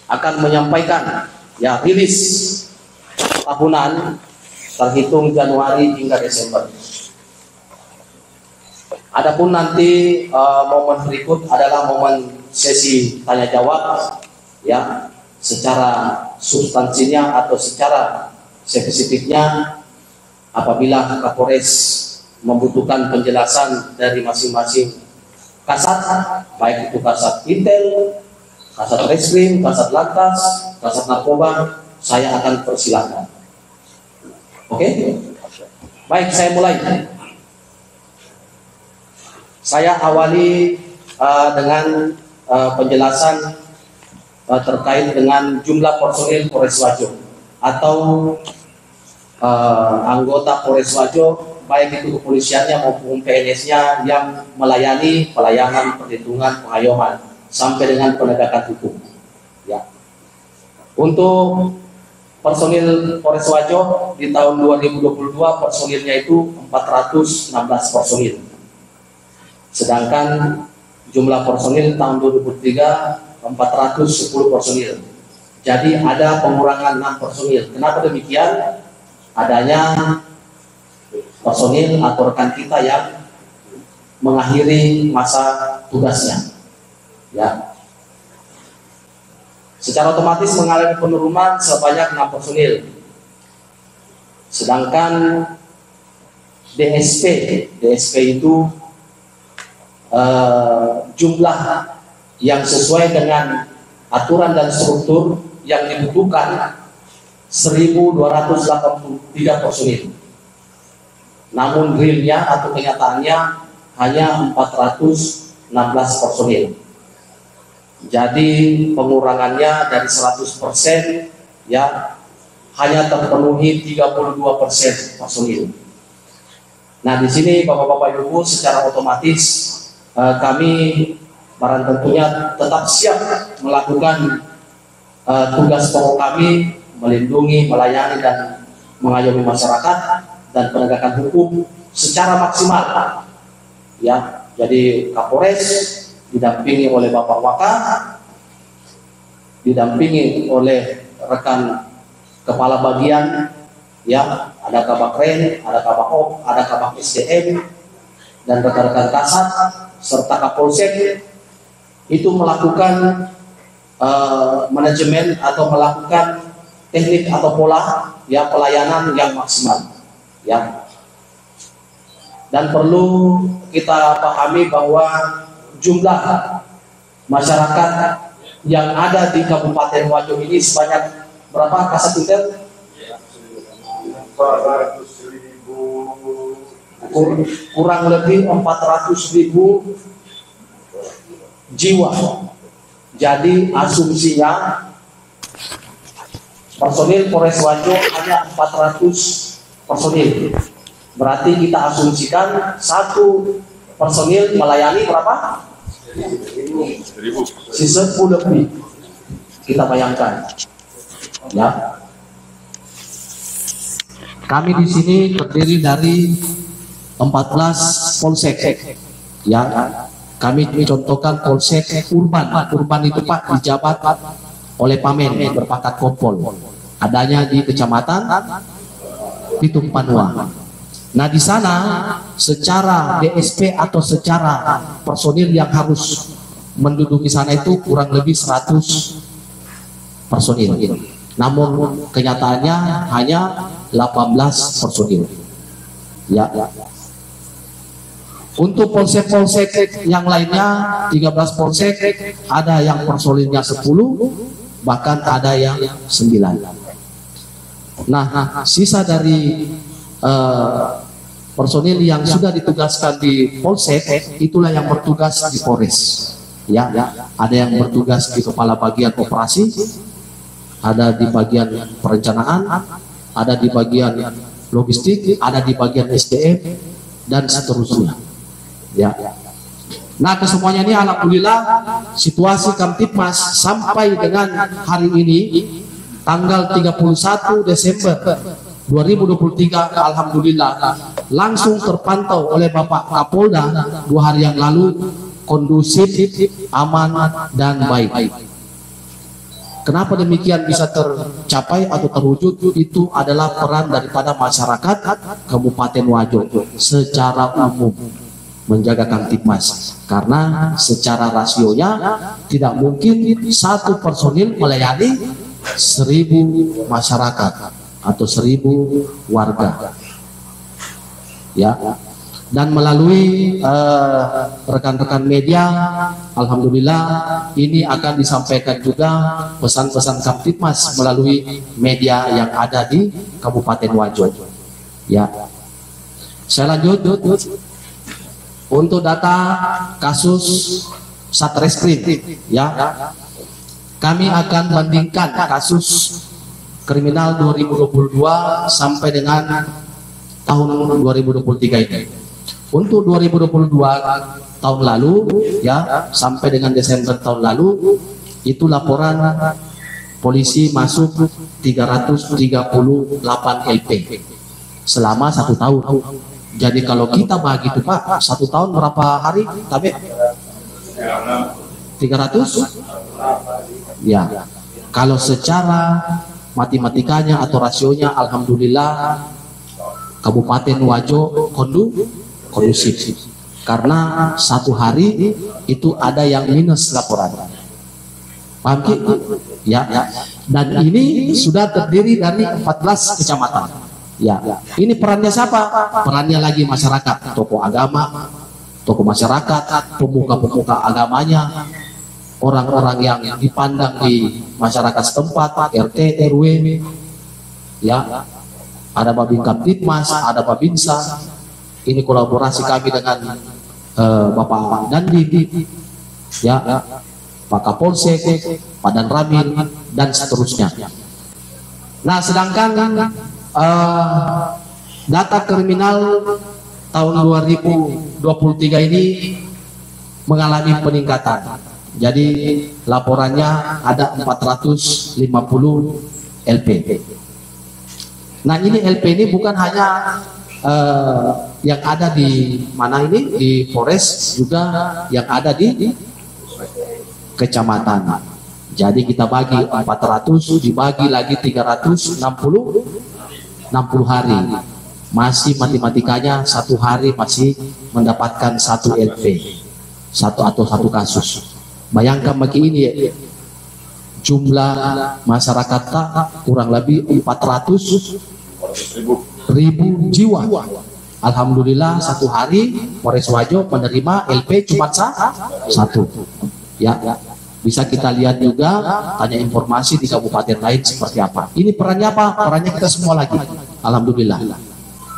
akan menyampaikan ya rilis tahunan terhitung Januari hingga Desember. Adapun nanti momen berikut adalah momen sesi tanya jawab ya, secara substansinya atau secara spesifiknya apabila Kapolres membutuhkan penjelasan dari masing-masing kasat, baik itu kasat intel, kasat reskrim, kasat lantas, kasat narkoba, saya akan persilahkan. Oke? Baik, saya mulai. Saya awali dengan penjelasan terkait dengan jumlah personil Polres Wajo atau anggota Polres Wajo, baik itu kepolisiannya maupun PNS-nya yang melayani pelayanan perlindungan pengayoman sampai dengan penegakan hukum. Ya. Untuk personil Polres Wajo di tahun 2022 personilnya itu 416 personil. Sedangkan jumlah personil tahun 2023 410 personil. Jadi ada pengurangan 6 personil. Kenapa demikian? Adanya personil atau rekan kita yang mengakhiri masa tugasnya. Ya. Secara otomatis mengalami penurunan sebanyak 6 personil. Sedangkan DSP itu jumlah yang sesuai dengan aturan dan struktur yang dibutuhkan 1.283 personil. Namun realnya atau kenyataannya hanya 416 personil. Jadi pengurangannya dari 100% ya hanya terpenuhi 32% personil. Nah, di sini Bapak-bapak Ibu secara otomatis kami barang tentunya tetap siap melakukan tugas pokok kami, melindungi, melayani dan mengayomi masyarakat dan penegakan hukum secara maksimal. Ya, jadi Kapolres didampingi oleh Bapak Waka, didampingi oleh rekan kepala bagian, ya, ada Kabak Ren, ada Kabak Op, ada Kabak SDM, dan rekan-rekan kasat serta Kapolsek itu melakukan manajemen atau melakukan teknik atau pola ya pelayanan yang maksimal, ya. Dan perlu kita pahami bahwa jumlah masyarakat yang ada di Kabupaten Wajo ini sebanyak berapa kasat intel? 400.000, kurang lebih 400.000 jiwa. Jadi asumsinya personil Polres Wajo hanya 400 personil. Berarti kita asumsikan satu personil melayani berapa? 1000. Sisa 10 lebih. Kita bayangkan. Ya. Kami di sini terdiri dari 14 polsek. Ya. Kami contohkan polsek urban. Urban itu Pak dijabat oleh Pamen berpangkat Kompol. Adanya di Kecamatan Pitung Panua. Nah, di sana secara DSP atau secara personil yang harus menduduki sana itu kurang lebih 100 personil. Namun kenyataannya hanya 18 personil. Ya. Untuk polsek-polsek yang lainnya 13 polsek, ada yang personilnya 10, bahkan ada yang 9. Nah, sisa dari personil yang sudah ditugaskan di polsek itulah yang bertugas di Polres. Ya, ada yang bertugas di kepala bagian operasi, ada di bagian perencanaan, ada di bagian logistik, ada di bagian SDM dan seterusnya. Ya. Nah, kesemuanya ini alhamdulillah situasi Kamtipmas sampai dengan hari ini tanggal 31 Desember 2023 alhamdulillah langsung terpantau oleh Bapak Kapolda 2 hari yang lalu kondusif, aman dan baik. Kenapa demikian bisa tercapai atau terwujud? Itu adalah peran daripada masyarakat Kabupaten Wajo secara umum menjaga Kamtibmas, karena secara rasionya tidak mungkin satu personil melayani 1000 masyarakat atau 1000 warga, ya. Dan melalui rekan-rekan media, alhamdulillah ini akan disampaikan juga pesan-pesan Kamtibmas melalui media yang ada di Kabupaten Wajo, ya. Saya lanjut. Untuk data kasus Satreskrim, ya, kami akan bandingkan kasus kriminal 2022 sampai dengan tahun 2023 ini. Untuk 2022 tahun lalu, ya, sampai dengan Desember tahun lalu, itu laporan polisi masuk 338 LP selama 1 tahun. Jadi kalau kita bagi itu Pak, 1 tahun berapa hari? Tapi 300? Ya. Kalau secara matematikanya atau rasionya, alhamdulillah Kabupaten Wajo kondusif. Karena 1 hari itu ada yang minus laporan. Paham Ki? Ya. Dan ini sudah terdiri dari 14 kecamatan. Ya, ini perannya siapa? Perannya lagi masyarakat, tokoh agama, tokoh masyarakat, pemuka-pemuka agamanya, orang-orang yang dipandang di masyarakat setempat, RT, RW, ya, ada Babin Kamtibmas, ada Babinsa. Ini kolaborasi kami dengan Bapak Dandi, ya, Pak Kapolsek, Pak Dan Ramil, dan seterusnya. Nah, sedangkan data kriminal tahun 2023 ini mengalami peningkatan. Jadi laporannya ada 450 LP. Nah, ini LP ini bukan hanya yang ada di mana ini, di Polres, juga yang ada di kecamatan. Jadi kita bagi 400 dibagi lagi 360 hari, masih matematikanya 1 hari masih mendapatkan 1 LP, 1 kasus. Bayangkan bagi ini ya, jumlah masyarakat kurang lebih 400.000 jiwa. Alhamdulillah 1 hari Polres Wajo menerima LP cuma 1. Ya, bisa kita lihat juga, tanya informasi di kabupaten lain seperti apa. Ini perannya apa? Perannya kita semua lagi, alhamdulillah.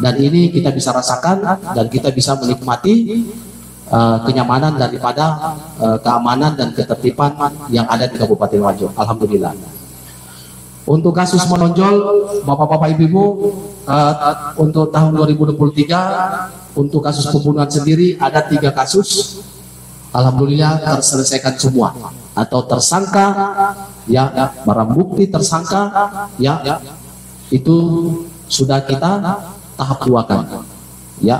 Dan ini kita bisa rasakan dan kita bisa menikmati kenyamanan daripada keamanan dan ketertiban yang ada di Kabupaten Wajo, alhamdulillah. Untuk kasus menonjol, bapak-bapak ibu-ibu, untuk tahun 2023 untuk kasus pembunuhan sendiri ada 3 kasus. Alhamdulillah terselesaikan semua, atau tersangka, ya, barang bukti tersangka, ya, itu sudah kita tahap 2-kan, ya,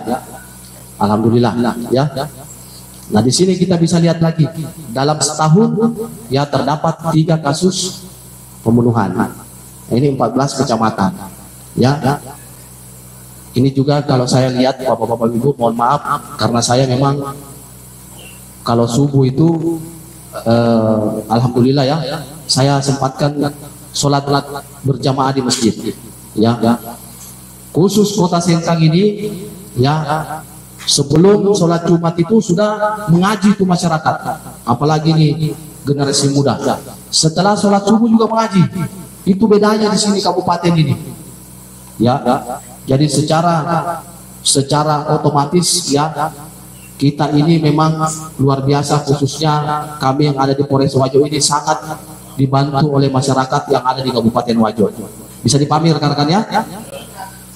alhamdulillah, ya. Nah, di sini kita bisa lihat lagi dalam setahun, ya, terdapat 3 kasus pembunuhan. Nah, ini 14 kecamatan, ya. Ini juga kalau saya lihat bapak-bapak ibu, mohon maaf karena saya memang kalau subuh itu alhamdulillah ya, saya sempatkan sholat berjamaah di masjid, ya. Khusus Kota Sengkang ini, ya, sebelum sholat Jumat itu sudah mengaji tuh masyarakat, apalagi nih generasi muda. Setelah sholat subuh juga mengaji. Itu bedanya di sini kabupaten ini, ya. Jadi secara otomatis, ya, kita ini memang luar biasa, khususnya kami yang ada di Polres Wajo ini sangat dibantu oleh masyarakat yang ada di Kabupaten Wajo. Bisa dipamer rekan-rekan ya.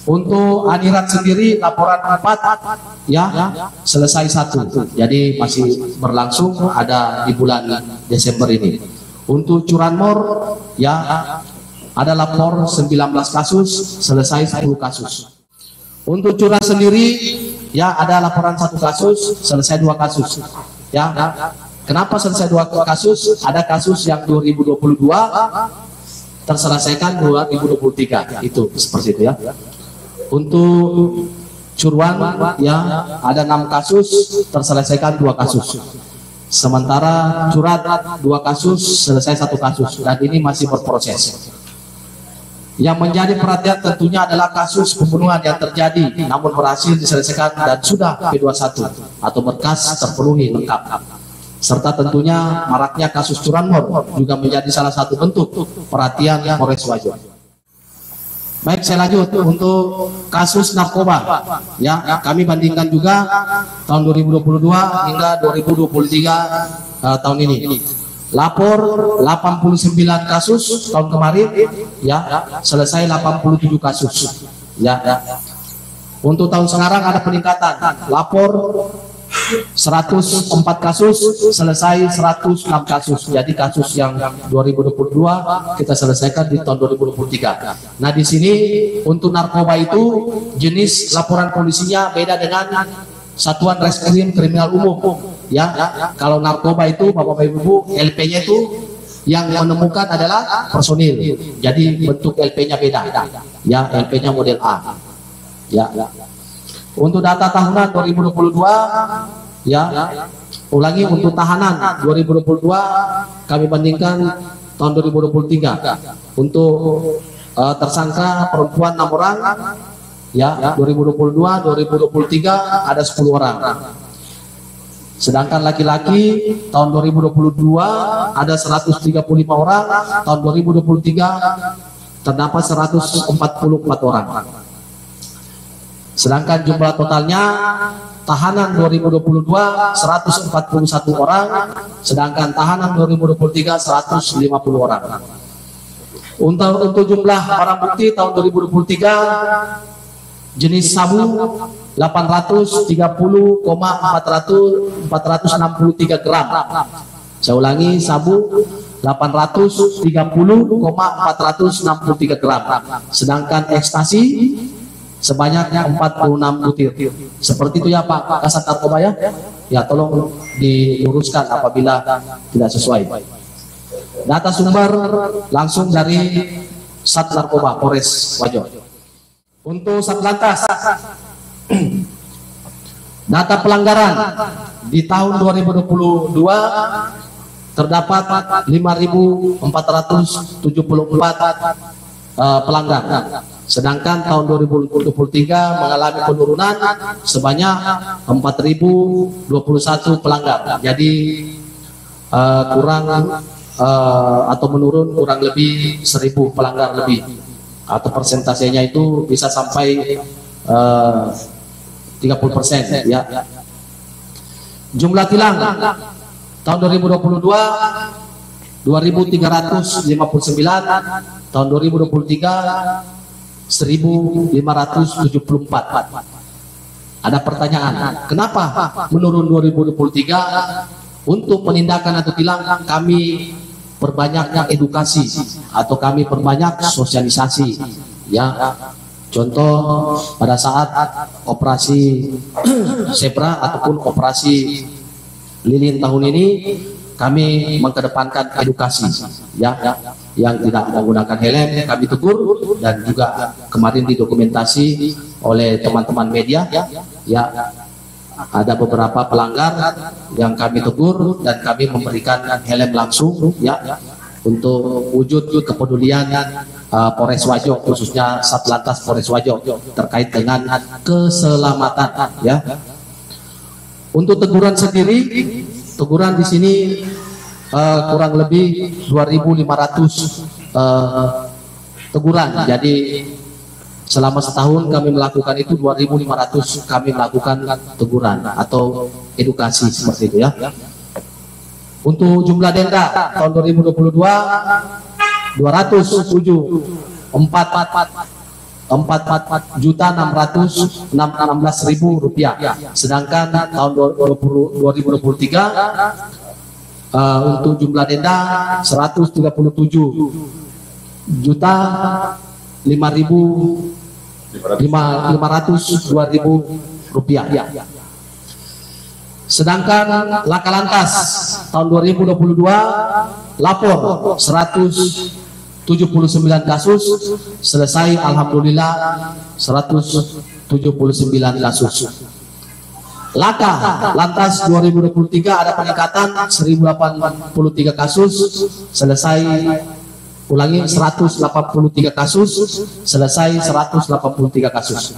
Untuk Anirat sendiri laporan 4, ya, selesai 1. Jadi masih berlangsung, ada di bulan Desember ini. Untuk Curanmor, ya, ada lapor 19 kasus, selesai 10 kasus. Untuk Curah sendiri, ya, ada laporan 1 kasus, selesai 2 kasus, ya. Kenapa selesai 2 kasus? Ada kasus yang 2022 terselesaikan 2023, itu seperti itu ya. Untuk curuan ya ada 6 kasus terselesaikan 2 kasus. Sementara curat 2 kasus selesai 1 kasus dan ini masih berproses. Yang menjadi perhatian tentunya adalah kasus pembunuhan yang terjadi namun berhasil diselesaikan dan sudah P21 atau berkas terpenuhi lengkap. Serta tentunya maraknya kasus curanmor juga menjadi salah satu bentuk perhatian Polres Wajo. Baik, saya lanjut untuk kasus narkoba. Ya, kami bandingkan juga tahun 2022 hingga 2023 tahun ini. Lapor 89 kasus tahun kemarin, ya, selesai 87 kasus. Ya. Untuk tahun sekarang ada peningkatan. Lapor 104 kasus, selesai 106 kasus. Jadi kasus yang 2022 kita selesaikan di tahun 2023. Nah, di sini untuk narkoba itu jenis laporan polisinya beda dengan Satuan Reskrim Kriminal Umum. Ya, kalau narkoba itu Bapak Ibu, LP-nya itu yang menemukan adalah personil. Jadi bentuk LP-nya beda. Ya, LP-nya model A. Ya. Untuk data tahunan 2022, ya, ulangi untuk tahanan 2022 kami bandingkan tahun 2023. Untuk tersangka perempuan 6 orang, ya, 2022, 2023 ada 10 orang. Sedangkan laki-laki tahun 2022 ada 135 orang, tahun 2023 terdapat 144 orang. Sedangkan jumlah totalnya tahanan 2022 141 orang, sedangkan tahanan 2023 150 orang. Untuk jumlah barang bukti tahun 2023 jenis sabu 830,463 gram. Saya ulangi, sabu 830,463 gram. Sedangkan ekstasi sebanyak 46 butir. Seperti itu ya Pak Kasat Narkoba ya. Ya, tolong diluruskan apabila tidak sesuai. Data sumber langsung dari Sat Narkoba Polres Wajo. Untuk Satlantas, data pelanggaran di tahun 2022 terdapat 5.474 pelanggar. Sedangkan tahun 2023 mengalami penurunan sebanyak 4.021 pelanggar. Jadi kurang atau menurun kurang lebih 1.000 pelanggar lebih, atau persentasenya itu bisa sampai 30% ya. Jumlah tilang tahun 2022 2.359, tahun 2023 1.574. Ada pertanyaan, kenapa menurun 2023? Untuk penindakan atau tilang kami perbanyaknya edukasi atau kami perbanyak sosialisasi ya. Contoh pada saat operasi zebra ataupun operasi lilin tahun ini kami mengedepankan edukasi ya. Yang tidak menggunakan helm kami tegur, dan juga kemarin didokumentasi oleh teman-teman media ya, ada beberapa pelanggar yang kami tegur dan kami memberikan helm langsung ya, untuk wujud kepedulian Polres Wajo, khususnya Satlantas Polres Wajo terkait dengan keselamatan ya. Untuk teguran sendiri, teguran di sini kurang lebih 2.500 teguran. Jadi selama setahun kami melakukan itu 2.500 kami melakukan teguran atau edukasi seperti itu ya. Untuk jumlah denda tahun 2022 207,616.000 rupiah. Sedangkan tahun 2023 untuk jumlah denda 137.502.000 rupiah. Sedangkan Laka Lantas tahun 2022 lapor 179 kasus, selesai alhamdulillah 179 kasus. Laka Lantas 2023 ada peningkatan 1083 kasus, selesai ulangi 183 kasus, selesai 183 kasus.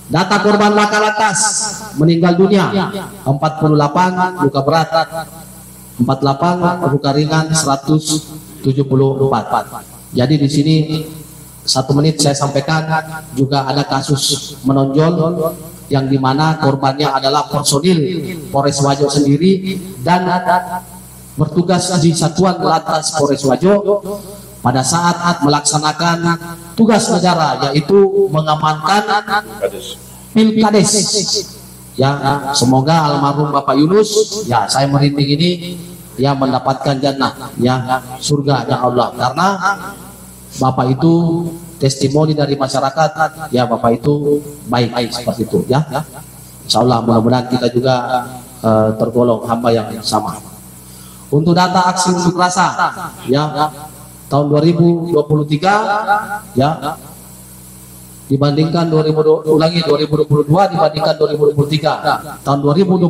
Data korban Laka Lantas meninggal dunia 48, luka berat 48, luka ringan 174. Jadi di sini 1 menit saya sampaikan juga ada kasus menonjol yang dimana korbannya adalah personil Polres Wajo sendiri dan bertugas di Satuan Lantas Polres Wajo pada saat melaksanakan tugas negara, yaitu mengamankan Pilkades. Ya, semoga almarhum Bapak Yunus, ya saya merinding ini, ya mendapatkan jannah, ya surga ya Allah, karena Bapak itu testimoni dari masyarakat, ya Bapak itu baik seperti itu, ya. Insya Allah mudah-mudahan kita juga tergolong hamba yang sama. Untuk data aksi unjuk rasa, ya tahun 2023, ya dibandingkan 2022 dibandingkan 2023, tahun 2022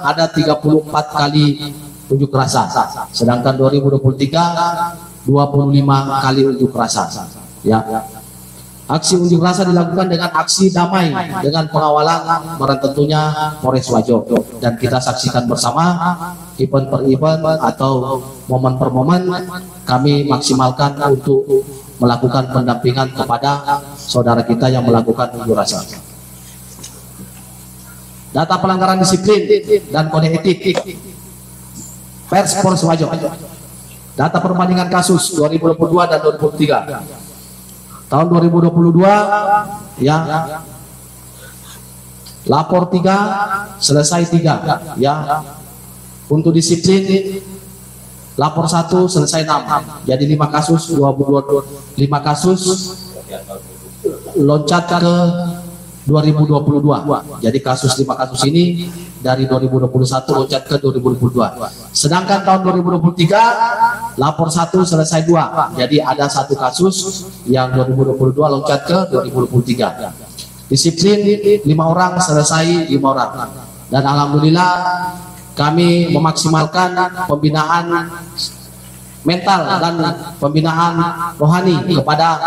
ada 34 kali unjuk rasa, sedangkan 2023 25 kali unjuk rasa. Ya, aksi unjuk rasa dilakukan dengan aksi damai dengan pengawalan tentunya Polres Wajo, dan kita saksikan bersama event per event atau momen per momen kami maksimalkan untuk melakukan pendampingan kepada saudara kita yang melakukan unjuk rasa. Data pelanggaran disiplin dan kode etik pers Polres Wajo. Data perbandingan kasus 2022 dan 2023. Tahun 2022 ya lapor 3, selesai 3, ya. Untuk disiplin lapor 1, selesai 6. Jadi 5 kasus, 5 kasus loncat ke 2022. Jadi kasus 5 kasus ini dari 2021 loncat ke 2022. Sedangkan tahun 2023 lapor 1, selesai 2. Jadi ada 1 kasus yang 2022 loncat ke 2023. Disiplin 5 orang, selesai 5 orang. Dan alhamdulillah kami memaksimalkan pembinaan mental dan pembinaan rohani kepada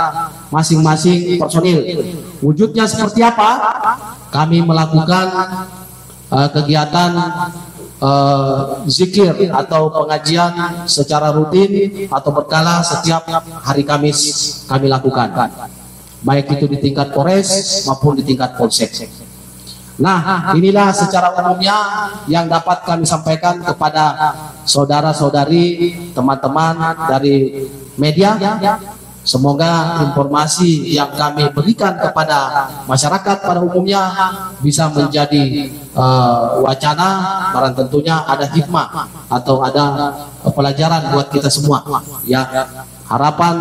masing-masing personil. Wujudnya seperti apa? Kami melakukan kegiatan zikir atau pengajian secara rutin atau berkala setiap hari Kamis kami lakukan, baik itu di tingkat Polres maupun di tingkat Polsek. Nah, inilah secara umumnya yang dapat kami sampaikan kepada saudara-saudari, teman-teman dari media. Semoga informasi yang kami berikan kepada masyarakat pada umumnya bisa menjadi wacana, barang tentunya ada hikmah atau ada pelajaran buat kita semua. Ya, harapan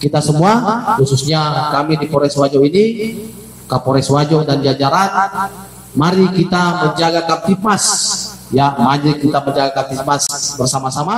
kita semua, khususnya kami di Polres Wajo ini, Kapolres Wajo dan jajaran, mari kita menjaga Kamtibmas, ya, mari kita menjaga Kamtibmas bersama-sama.